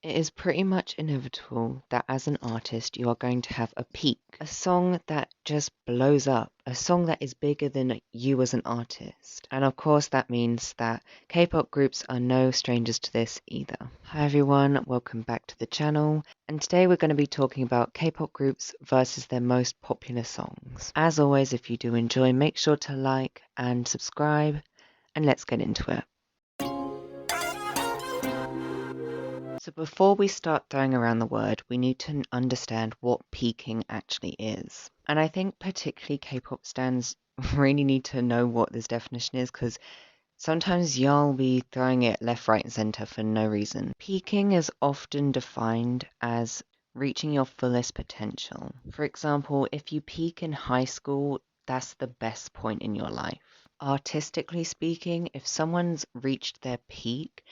It is pretty much inevitable that as an artist, you are going to have a peak, a song that just blows up, a song that is bigger than you as an artist. And of course, that means that K-pop groups are no strangers to this either. Hi everyone, welcome back to the channel. And today we're going to be talking about K-pop groups versus their most popular songs. As always, if you do enjoy, make sure to like and subscribe, and let's get into it. So before we start throwing around the word, we need to understand what peaking actually is. And I think particularly K-pop stans really need to know what this definition is, because sometimes y'all be throwing it left, right, and center for no reason. Peaking is often defined as reaching your fullest potential. For example, if you peak in high school, that's the best point in your life. Artistically speaking, if someone's reached their peak,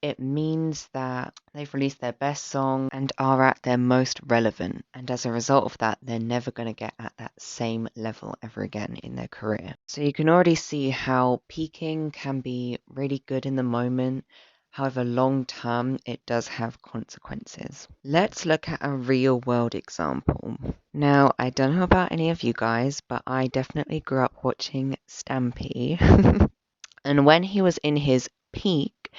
it means that they've released their best song and are at their most relevant. And as a result of that, they're never going to get at that same level ever again in their career. So you can already see how peaking can be really good in the moment. However, long term, it does have consequences. Let's look at a real world example. Now, I don't know about any of you guys, but I definitely grew up watching Stampy. And when he was in his peak,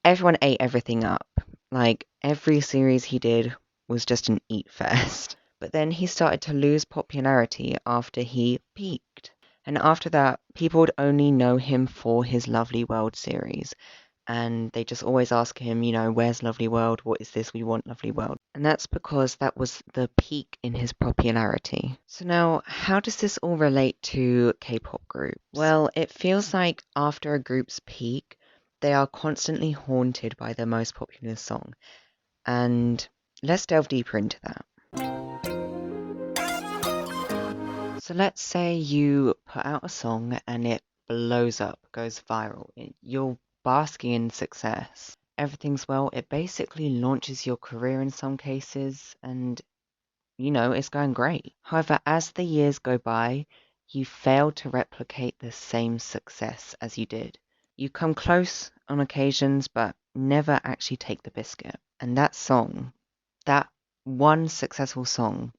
everyone ate everything up. Like, every series he did was just an eat fest. But then he started to lose popularity after he peaked. And after that, people would only know him for his Lovely World series. And they just always ask him, where's Lovely World? What is this? We want Lovely World. And that's because that was the peak in his popularity. So now, how does this all relate to K-pop groups? Well, it feels like after a group's peak, they are constantly haunted by their most popular song. And let's delve deeper into that. So let's say you put out a song and it blows up, goes viral. You're basking in success. Everything's well. It basically launches your career in some cases, and it's going great. However, as the years go by, you fail to replicate the same success as you did. You come close on occasions, but never actually take the biscuit. And that song, that one successful song,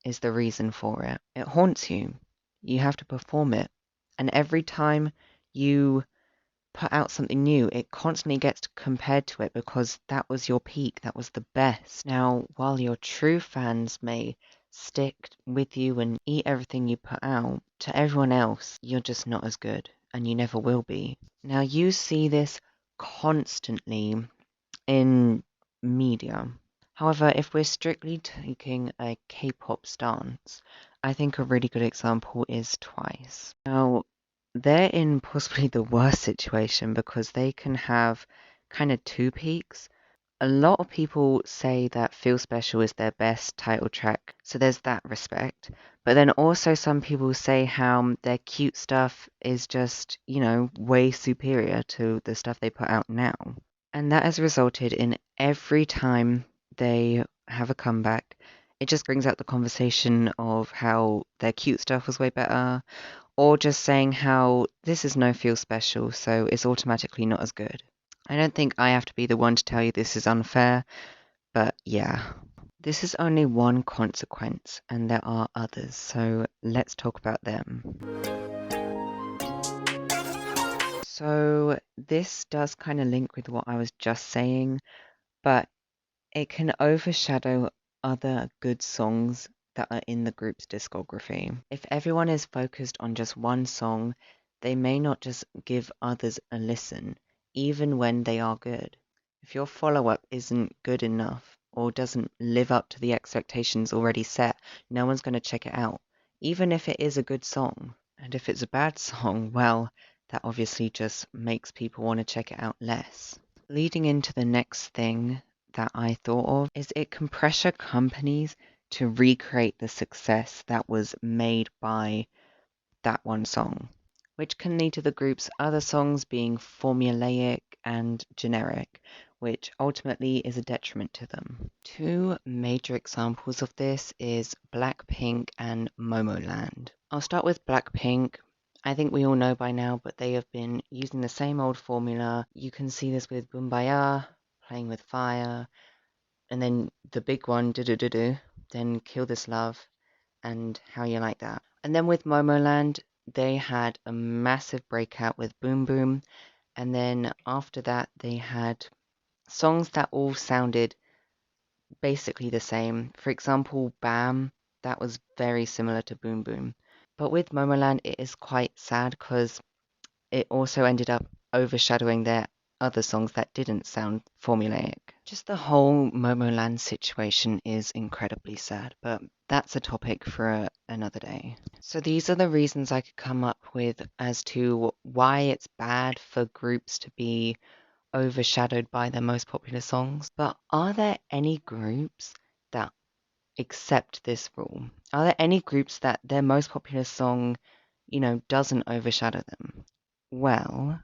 is the reason for it. It haunts you. You have to perform it. And every time you put out something new, it constantly gets compared to it because that was your peak, that was the best. Now, while your true fans may stick with you and eat everything you put out, to everyone else, you're just not as good, and you never will be. Now, you see this constantly in media. However, if we're strictly taking a K-pop stance, I think a really good example is Twice. Now, they're in possibly the worst situation because they can have kind of two peaks. A lot of people say that Feel Special is their best title track, so there's that respect. But then also some people say how their cute stuff is just, way superior to the stuff they put out now. And that has resulted in every time they have a comeback, it just brings out the conversation of how their cute stuff was way better, or just saying how this is no Feel Special, so it's automatically not as good. I don't think I have to be the one to tell you this is unfair, but yeah. This is only one consequence, and there are others, so let's talk about them. So this does kind of link with what I was just saying, but it can overshadow other good songs that are in the group's discography. If everyone is focused on just one song, they may not just give others a listen, even when they are good. If your follow-up isn't good enough or doesn't live up to the expectations already set, no one's going to check it out, even if it is a good song. And if it's a bad song, well, that obviously just makes people want to check it out less. Leading into the next thing that I thought of is it can pressure companies to recreate the success that was made by that one song, which can lead to the group's other songs being formulaic and generic, which ultimately is a detriment to them. Two major examples of this is Blackpink and Momoland. I'll start with Blackpink. I think we all know by now, but they have been using the same old formula. You can see this with Boombayah, Playing with Fire, and then the big one, do do do do, then Kill This Love, and How You Like That. And then with Momoland, they had a massive breakout with Boom Boom, and then after that, they had songs that all sounded basically the same. For example, Bam, that was very similar to Boom Boom. But with Momoland, it is quite sad because it also ended up overshadowing their other songs that didn't sound formulaic. Just the whole Momoland situation is incredibly sad, but that's a topic for another day. So these are the reasons I could come up with as to why it's bad for groups to be overshadowed by their most popular songs. But are there any groups that accept this rule? Are there any groups that their most popular song, doesn't overshadow them? Well,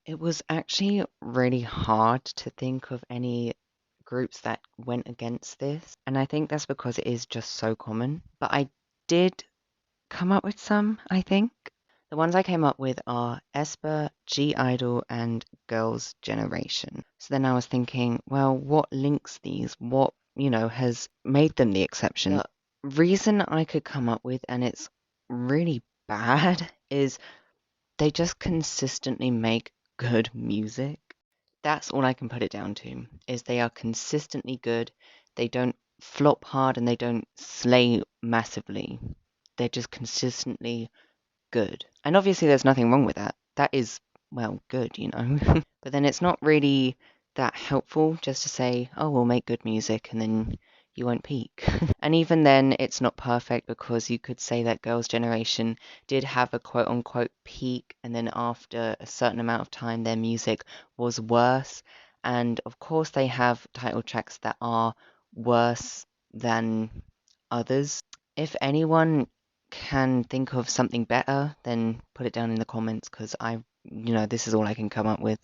it was actually really hard to think of any groups that went against this, and I think that's because it is just so common. But I did come up with some, I think. The ones I came up with are aespa, G Idol, and Girls' Generation. So then I was thinking, well, what links these? What, has made them the exception? The reason I could come up with, and it's really bad, is they just consistently make good music. That's all I can put it down to, is they are consistently good. They don't flop hard and they don't slay massively. They're just consistently good. And obviously there's nothing wrong with that. That is, well, good, But then it's not really that helpful just to say, oh, we'll make good music and then you won't peak. And even then, it's not perfect because you could say that Girls' Generation did have a quote unquote peak, and then after a certain amount of time, their music was worse. And of course, they have title tracks that are worse than others. If anyone can think of something better, then put it down in the comments because this is all I can come up with.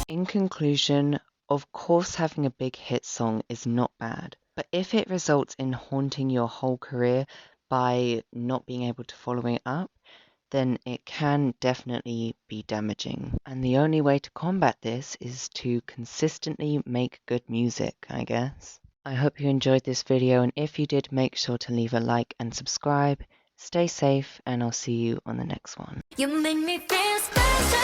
In conclusion, of course, having a big hit song is not bad, but if it results in haunting your whole career by not being able to follow it up, then it can definitely be damaging. And the only way to combat this is to consistently make good music, I guess. I hope you enjoyed this video, and if you did, make sure to leave a like and subscribe. Stay safe, and I'll see you on the next one. You make me feel special.